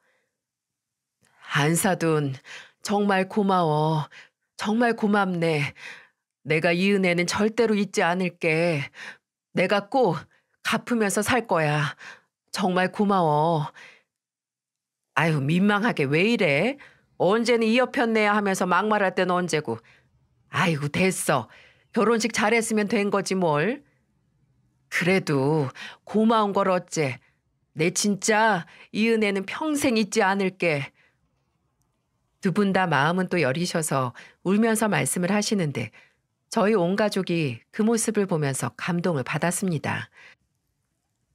한사돈, 정말 고마워. 정말 고맙네. 내가 이 은혜는 절대로 잊지 않을게. 내가 꼭 갚으면서 살 거야. 정말 고마워. 아유, 민망하게 왜 이래? 언제는 이 옆편 내야 하면서 막말할 땐 언제고. 아이고, 됐어. 결혼식 잘했으면 된 거지 뭘. 그래도 고마운 걸 어째. 내 진짜 이 은혜는 평생 잊지 않을게. 두 분 다 마음은 또 여리셔서 울면서 말씀을 하시는데 저희 온 가족이 그 모습을 보면서 감동을 받았습니다.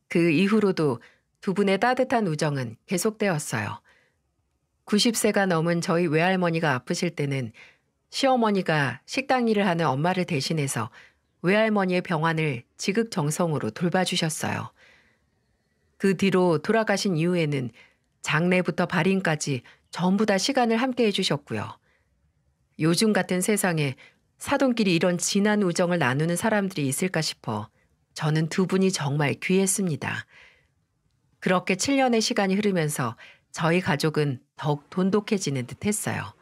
그 이후로도 두 분의 따뜻한 우정은 계속되었어요. 90세가 넘은 저희 외할머니가 아프실 때는 시어머니가 식당 일을 하는 엄마를 대신해서 외할머니의 병환을 지극정성으로 돌봐주셨어요. 그 뒤로 돌아가신 이후에는 장례부터 발인까지 전부 다 시간을 함께 해주셨고요. 요즘 같은 세상에 사돈끼리 이런 진한 우정을 나누는 사람들이 있을까 싶어 저는 두 분이 정말 귀했습니다. 그렇게 7년의 시간이 흐르면서 저희 가족은 더욱 돈독해지는 듯 했어요.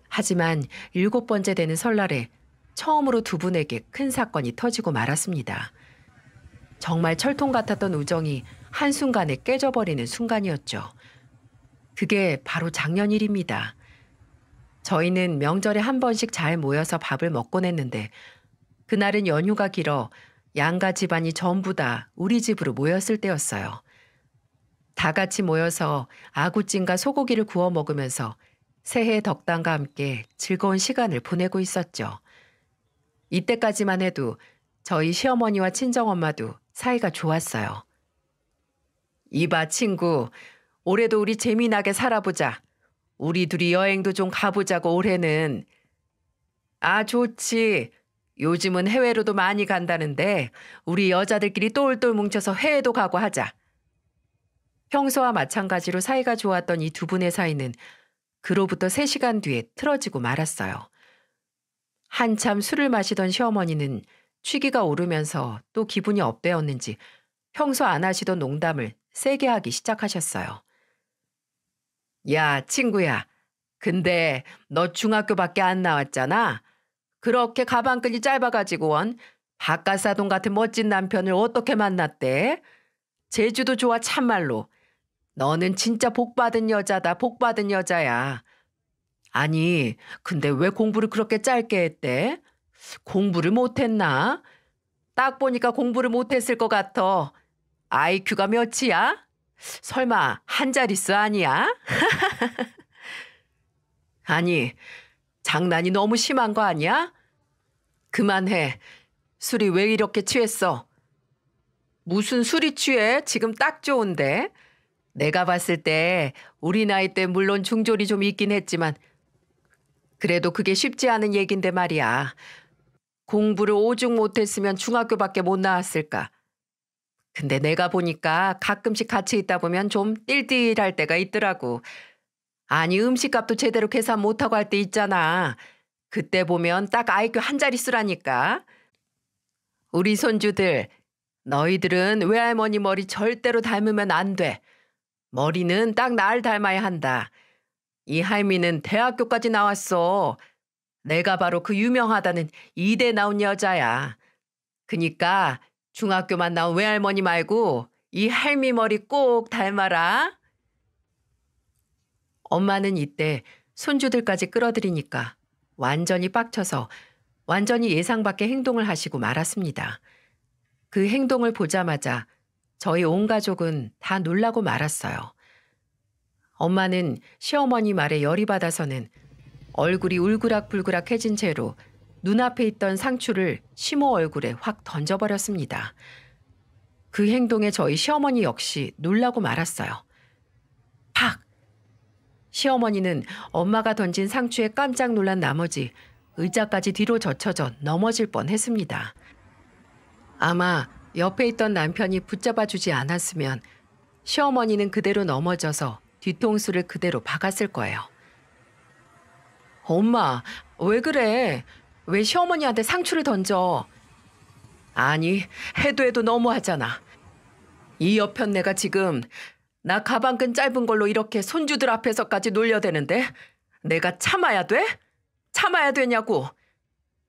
하지만 7번째 되는 설날에 처음으로 두 분에게 큰 사건이 터지고 말았습니다. 정말 철통 같았던 우정이 한순간에 깨져버리는 순간이었죠. 그게 바로 작년 일입니다. 저희는 명절에 한 번씩 잘 모여서 밥을 먹곤 했는데 그날은 연휴가 길어 양가 집안이 전부 다 우리 집으로 모였을 때였어요. 다 같이 모여서 아구찜과 소고기를 구워 먹으면서 새해 덕담과 함께 즐거운 시간을 보내고 있었죠. 이때까지만 해도 저희 시어머니와 친정엄마도 사이가 좋았어요. 이봐 친구, 올해도 우리 재미나게 살아보자. 우리 둘이 여행도 좀 가보자고 올해는. 아 좋지. 요즘은 해외로도 많이 간다는데 우리 여자들끼리 똘똘 뭉쳐서 해외도 가고 하자. 평소와 마찬가지로 사이가 좋았던 이 두 분의 사이는 그로부터 3시간 뒤에 틀어지고 말았어요. 한참 술을 마시던 시어머니는 취기가 오르면서 또 기분이 업되었는지 평소 안 하시던 농담을 세게 하기 시작하셨어요. 야, 친구야. 근데 너 중학교밖에 안 나왔잖아. 그렇게 가방끈이 짧아가지고 원 바깥사돈 같은 멋진 남편을 어떻게 만났대? 제주도 좋아 참말로. 너는 진짜 복받은 여자다. 복받은 여자야. 아니, 근데 왜 공부를 그렇게 짧게 했대? 공부를 못했나? 딱 보니까 공부를 못했을 것 같아. IQ가 몇이야? 설마 한 자릿수 아니야? 아니, 장난이 너무 심한 거 아니야? 그만해. 술이 왜 이렇게 취했어? 무슨 술이 취해? 지금 딱 좋은데. 내가 봤을 때 우리 나이 때 물론 중졸이 좀 있긴 했지만 그래도 그게 쉽지 않은 얘긴데 말이야. 공부를 오죽 못했으면 중학교밖에 못 나왔을까. 근데 내가 보니까 가끔씩 같이 있다 보면 좀 띨띨할 때가 있더라고. 아니 음식값도 제대로 계산 못하고 할 때 있잖아. 그때 보면 딱 IQ 한 자릿수라니까. 우리 손주들, 너희들은 외할머니 머리 절대로 닮으면 안 돼. 머리는 딱 날 닮아야 한다. 이 할미는 대학교까지 나왔어. 내가 바로 그 유명하다는 이대 나온 여자야. 그니까 중학교만 나온 외할머니 말고 이 할미 머리 꼭 닮아라. 엄마는 이때 손주들까지 끌어들이니까 완전히 빡쳐서 완전히 예상 밖의 행동을 하시고 말았습니다. 그 행동을 보자마자 저희 온 가족은 다 놀라고 말았어요. 엄마는 시어머니 말에 열이 받아서는 얼굴이 울그락불그락해진 채로 눈앞에 있던 상추를 시모 얼굴에 확 던져버렸습니다. 그 행동에 저희 시어머니 역시 놀라고 말았어요. 팍! 시어머니는 엄마가 던진 상추에 깜짝 놀란 나머지 의자까지 뒤로 젖혀져 넘어질 뻔했습니다. 아마 옆에 있던 남편이 붙잡아주지 않았으면 시어머니는 그대로 넘어져서 뒤통수를 그대로 박았을 거예요. 엄마, 왜 그래? 왜 시어머니한테 상추를 던져? 아니, 해도 너무하잖아. 이 여편네가 지금 나 가방끈 짧은 걸로 이렇게 손주들 앞에서까지 놀려대는데 내가 참아야 돼? 참아야 되냐고.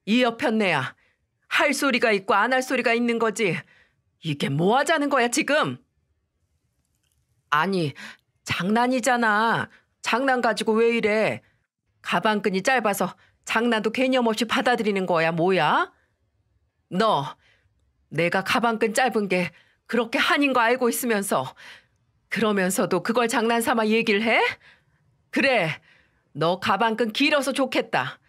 이 여편네야. 할 소리가 있고 안 할 소리가 있는 거지. 이게 뭐 하자는 거야 지금? 아니, 장난이잖아. 장난 가지고 왜 이래? 가방끈이 짧아서 장난도 개념 없이 받아들이는 거야 뭐야? 너 내가 가방끈 짧은 게 그렇게 한인 거 알고 있으면서 그러면서도 그걸 장난삼아 얘기를 해? 그래, 너 가방끈 길어서 좋겠다.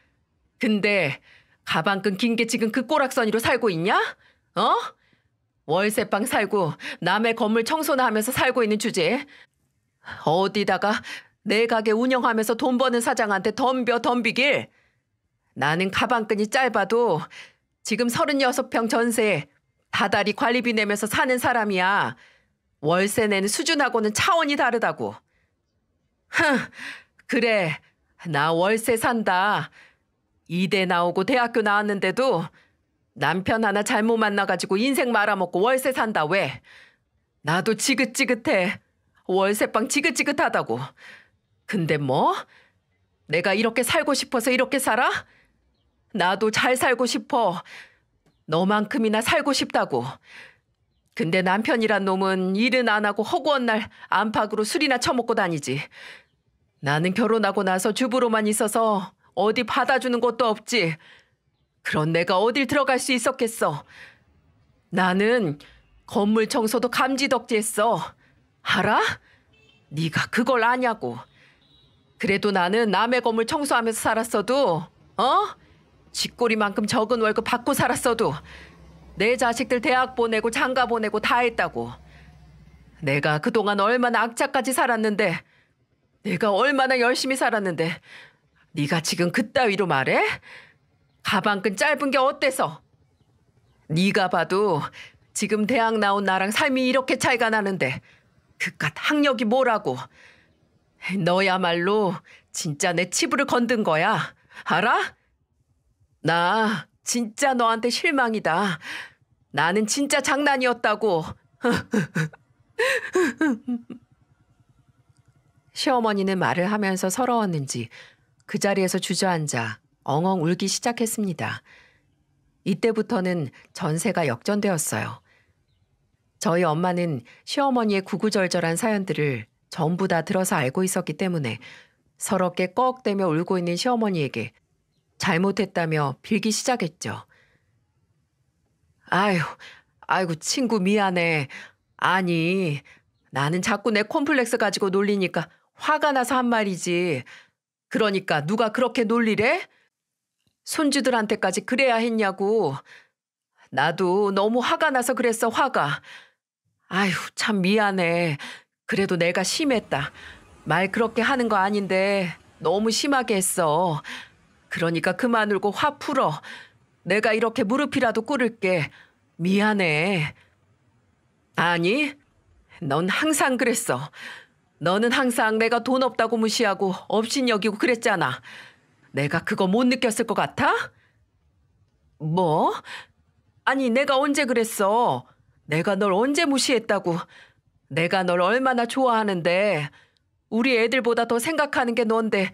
근데 가방끈 긴 게 지금 그 꼬락서니로 살고 있냐? 어? 월세방 살고 남의 건물 청소나 하면서 살고 있는 주제에 어디다가 내 가게 운영하면서 돈 버는 사장한테 덤비길. 나는 가방끈이 짧아도 지금 36평 전세에 다달이 관리비 내면서 사는 사람이야. 월세 내는 수준하고는 차원이 다르다고. 흥, 그래, 나 월세 산다. 이대 나오고 대학교 나왔는데도 남편 하나 잘못 만나가지고 인생 말아먹고 월세 산다 왜? 나도 지긋지긋해. 월세방 지긋지긋하다고. 근데 뭐? 내가 이렇게 살고 싶어서 이렇게 살아? 나도 잘 살고 싶어. 너만큼이나 살고 싶다고. 근데 남편이란 놈은 일은 안 하고 허구한 날 안팎으로 술이나 처먹고 다니지. 나는 결혼하고 나서 주부로만 있어서 어디 받아주는 것도 없지. 그런 내가 어딜 들어갈 수 있었겠어. 나는 건물 청소도 감지덕지했어. 알아? 네가 그걸 아냐고. 그래도 나는 남의 건물 청소하면서 살았어도 쥐꼬리만큼 적은 월급 받고 살았어도 내 자식들 대학 보내고 장가 보내고 다 했다고. 내가 그동안 얼마나 악착같이 살았는데 내가 얼마나 열심히 살았는데 네가 지금 그따위로 말해? 가방끈 짧은 게 어때서? 네가 봐도 지금 대학 나온 나랑 삶이 이렇게 차이가 나는데 그깟 학력이 뭐라고. 너야말로 진짜 내 치부를 건든 거야. 알아? 나 진짜 너한테 실망이다. 나는 진짜 장난이었다고. 시어머니는 말을 하면서 서러웠는지 그 자리에서 주저앉아 엉엉 울기 시작했습니다. 이때부터는 전세가 역전되었어요. 저희 엄마는 시어머니의 구구절절한 사연들을 전부 다 들어서 알고 있었기 때문에 서럽게 꺽대며 울고 있는 시어머니에게 잘못했다며 빌기 시작했죠. 아이고 친구 미안해. 아니 나는 자꾸 내 콤플렉스 가지고 놀리니까 화가 나서 한 말이지. 그러니까 누가 그렇게 놀리래? 손주들한테까지 그래야 했냐고. 나도 너무 화가 나서 그랬어 화가. 참 미안해. 그래도 내가 심했다. 말 그렇게 하는 거 아닌데 너무 심하게 했어. 그러니까 그만 울고 화 풀어. 내가 이렇게 무릎이라도 꿇을게. 미안해. 아니, 넌 항상 그랬어. 너는 항상 내가 돈 없다고 무시하고 업신여기고 그랬잖아. 내가 그거 못 느꼈을 것 같아? 뭐? 아니, 내가 언제 그랬어? 내가 널 언제 무시했다고. 내가 널 얼마나 좋아하는데. 우리 애들보다 더 생각하는 게 넌데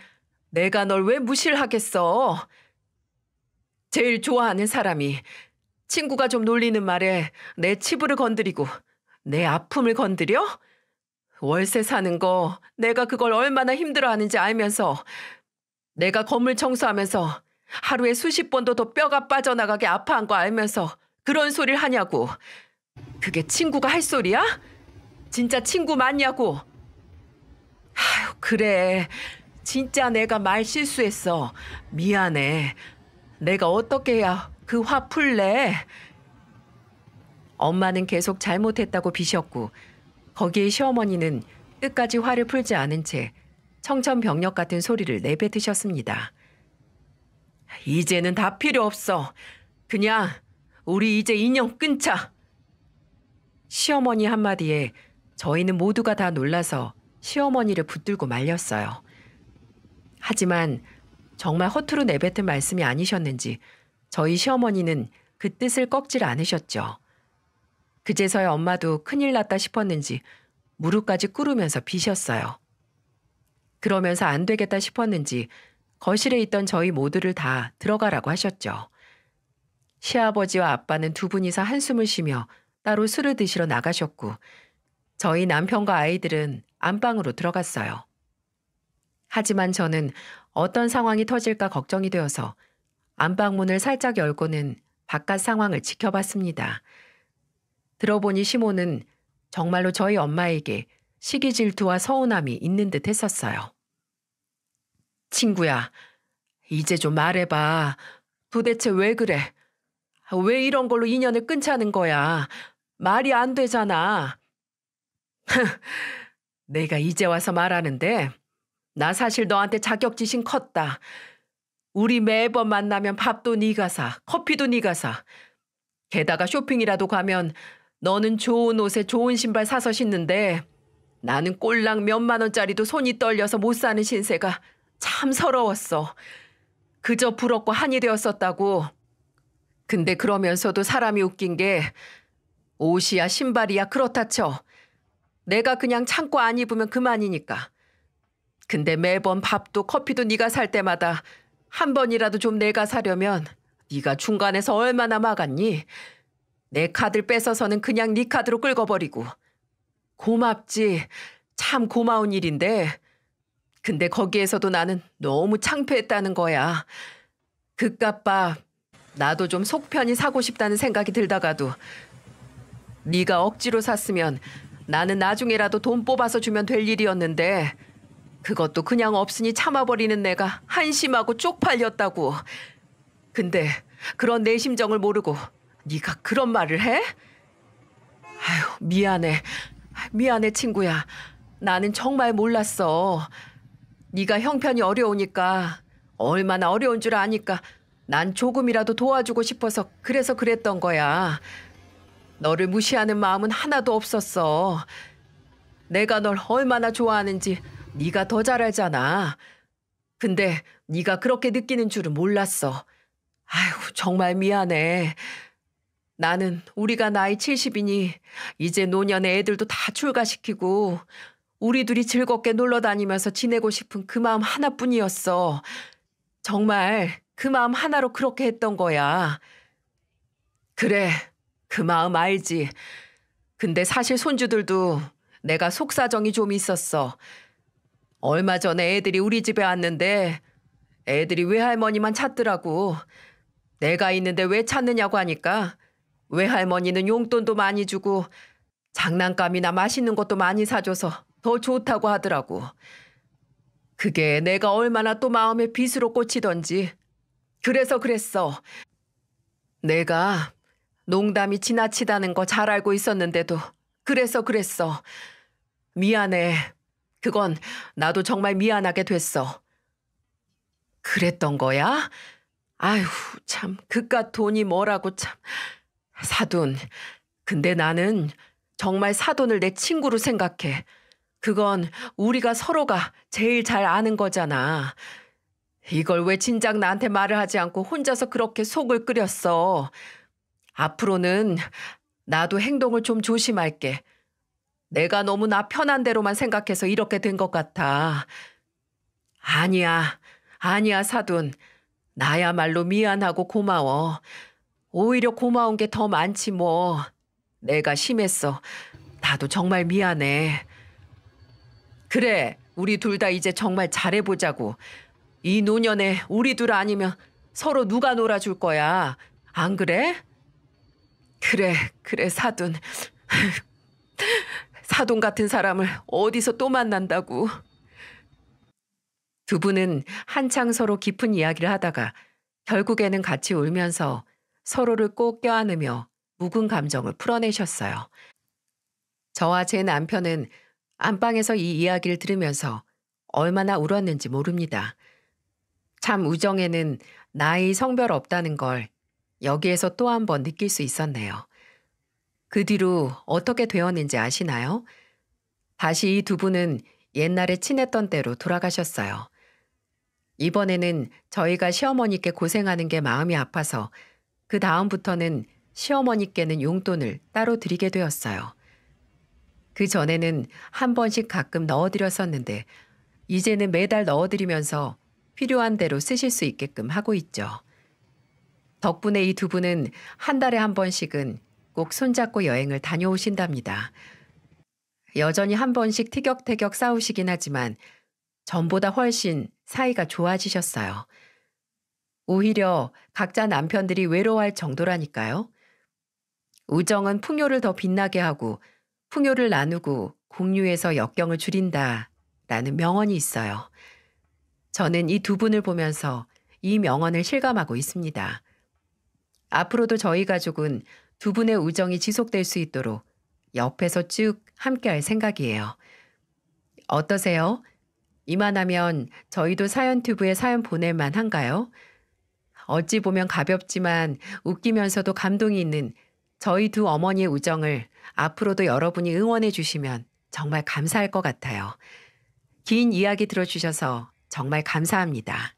내가 널 왜 무시를 하겠어? 제일 좋아하는 사람이 친구가 좀 놀리는 말에 내 치부를 건드리고 내 아픔을 건드려? 월세 사는 거 내가 그걸 얼마나 힘들어하는지 알면서 내가 건물 청소하면서 하루에 수십 번도 더 뼈가 빠져나가게 아파한 거 알면서 그런 소리를 하냐고. 그게 친구가 할 소리야? 진짜 친구 맞냐고. 아휴, 그래. 진짜 내가 말 실수했어. 미안해. 내가 어떻게 해야 그 화 풀래? 엄마는 계속 잘못했다고 비셨고 거기에 시어머니는 끝까지 화를 풀지 않은 채 청천벽력 같은 소리를 내뱉으셨습니다. 이제는 다 필요 없어. 그냥 우리 이제 인연 끊자. 시어머니 한마디에 저희는 모두가 다 놀라서 시어머니를 붙들고 말렸어요. 하지만 정말 허투루 내뱉은 말씀이 아니셨는지 저희 시어머니는 그 뜻을 꺾질 않으셨죠. 그제서야 엄마도 큰일 났다 싶었는지 무릎까지 꿇으면서 비셨어요. 그러면서 안 되겠다 싶었는지 거실에 있던 저희 모두를 다 들어가라고 하셨죠. 시아버지와 아빠는 두 분이서 한숨을 쉬며 따로 술을 드시러 나가셨고 저희 남편과 아이들은 안방으로 들어갔어요. 하지만 저는 어떤 상황이 터질까 걱정이 되어서 안방문을 살짝 열고는 바깥 상황을 지켜봤습니다. 들어보니 시모는 정말로 저희 엄마에게 시기 질투와 서운함이 있는 듯 했었어요. 친구야, 이제 좀 말해봐. 도대체 왜 그래? 왜 이런 걸로 인연을 끊자는 거야? 말이 안 되잖아. 내가 이제 와서 말하는데 나 사실 너한테 자격지심 컸다. 우리 매번 만나면 밥도 네가 사, 커피도 네가 사. 게다가 쇼핑이라도 가면 너는 좋은 옷에 좋은 신발 사서 신는데 나는 꼴랑 몇만 원짜리도 손이 떨려서 못 사는 신세가 참 서러웠어. 그저 부럽고 한이 되었었다고. 근데 그러면서도 사람이 웃긴 게 옷이야 신발이야 그렇다 쳐. 내가 그냥 참고 안 입으면 그만이니까. 근데 매번 밥도 커피도 네가 살 때마다 한 번이라도 좀 내가 사려면 네가 중간에서 얼마나 막았니? 내 카드를 뺏어서는 그냥 네 카드로 긁어버리고. 고맙지. 참 고마운 일인데. 근데 거기에서도 나는 너무 창피했다는 거야. 그깟 밥 나도 좀 속 편히 사고 싶다는 생각이 들다가도 네가 억지로 샀으면 나는 나중에라도 돈 뽑아서 주면 될 일이었는데 그것도 그냥 없으니 참아버리는 내가 한심하고 쪽팔렸다고. 근데 그런 내 심정을 모르고 네가 그런 말을 해? 아휴, 미안해. 미안해 친구야. 나는 정말 몰랐어. 네가 형편이 어려우니까 얼마나 어려운 줄 아니까 난 조금이라도 도와주고 싶어서 그래서 그랬던 거야. 너를 무시하는 마음은 하나도 없었어. 내가 널 얼마나 좋아하는지 네가 더 잘 알잖아. 근데 네가 그렇게 느끼는 줄은 몰랐어. 아휴, 정말 미안해. 나는 우리가 나이 70이니 이제 노년에 애들도 다 출가시키고 우리 둘이 즐겁게 놀러 다니면서 지내고 싶은 그 마음 하나뿐이었어. 정말 그 마음 하나로 그렇게 했던 거야. 그래, 그 마음 알지. 근데 사실 손주들도 내가 속사정이 좀 있었어. 얼마 전에 애들이 우리 집에 왔는데 애들이 외할머니만 찾더라고. 내가 있는데 왜 찾느냐고 하니까 외할머니는 용돈도 많이 주고 장난감이나 맛있는 것도 많이 사줘서 더 좋다고 하더라고. 그게 내가 얼마나 또 마음에 빗으로 꽂히던지. 그래서 그랬어. 내가 농담이 지나치다는 거 잘 알고 있었는데도 그래서 그랬어. 미안해. 그건 나도 정말 미안하게 됐어. 그랬던 거야? 아휴, 참, 그깟 돈이 뭐라고 참. 사돈. 근데 나는 정말 사돈을 내 친구로 생각해. 그건 우리가 서로가 제일 잘 아는 거잖아. 이걸 왜 진작 나한테 말을 하지 않고 혼자서 그렇게 속을 끓였어. 앞으로는 나도 행동을 좀 조심할게. 내가 너무 나 편한 대로만 생각해서 이렇게 된 것 같아. 아니야, 아니야, 사돈. 나야말로 미안하고 고마워. 오히려 고마운 게 더 많지 뭐. 내가 심했어. 나도 정말 미안해. 그래, 우리 둘 다 이제 정말 잘해보자고. 이 노년에 우리 둘 아니면 서로 누가 놀아줄 거야. 안 그래? 그래, 그래, 사돈. 사돈 같은 사람을 어디서 또 만난다고. 두 분은 한창 서로 깊은 이야기를 하다가 결국에는 같이 울면서 서로를 꼭 껴안으며 묵은 감정을 풀어내셨어요. 저와 제 남편은 안방에서 이 이야기를 들으면서 얼마나 울었는지 모릅니다. 참 우정에는 나이 성별 없다는 걸 여기에서 또 한 번 느낄 수 있었네요. 그 뒤로 어떻게 되었는지 아시나요? 다시 이 두 분은 옛날에 친했던 때로 돌아가셨어요. 이번에는 저희가 시어머니께 고생하는 게 마음이 아파서 그 다음부터는 시어머니께는 용돈을 따로 드리게 되었어요. 그 전에는 한 번씩 가끔 넣어드렸었는데 이제는 매달 넣어드리면서 필요한 대로 쓰실 수 있게끔 하고 있죠. 덕분에 이 두 분은 한 달에 한 번씩은 꼭 손잡고 여행을 다녀오신답니다. 여전히 한 번씩 티격태격 싸우시긴 하지만 전보다 훨씬 사이가 좋아지셨어요. 오히려 각자 남편들이 외로워할 정도라니까요. 우정은 풍요를 더 빛나게 하고 풍요를 나누고 공유해서 역경을 줄인다라는 명언이 있어요. 저는 이 두 분을 보면서 이 명언을 실감하고 있습니다. 앞으로도 저희 가족은 두 분의 우정이 지속될 수 있도록 옆에서 쭉 함께할 생각이에요. 어떠세요? 이만하면 저희도 사연튜브에 사연 보낼만 한가요? 어찌 보면 가볍지만 웃기면서도 감동이 있는 저희 두 어머니의 우정을 앞으로도 여러분이 응원해 주시면 정말 감사할 것 같아요. 긴 이야기 들어주셔서 정말 감사합니다.